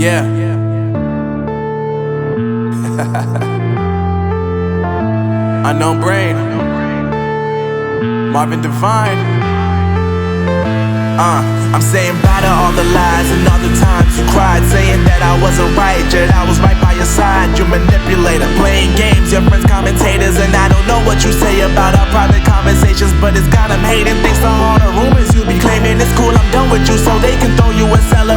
Yeah. Unknown Brain, Marvin Divine. I'm saying bye to all the lies and all the times you cried, saying that I wasn't right, yet I was right by your side. You manipulator, playing games, your friends commentators, and I don't know what you say about our private conversations, but it's got them hating. Thanks to all the rumors you be claiming. It's cool, I'm done with you, so they can throw you a cellar.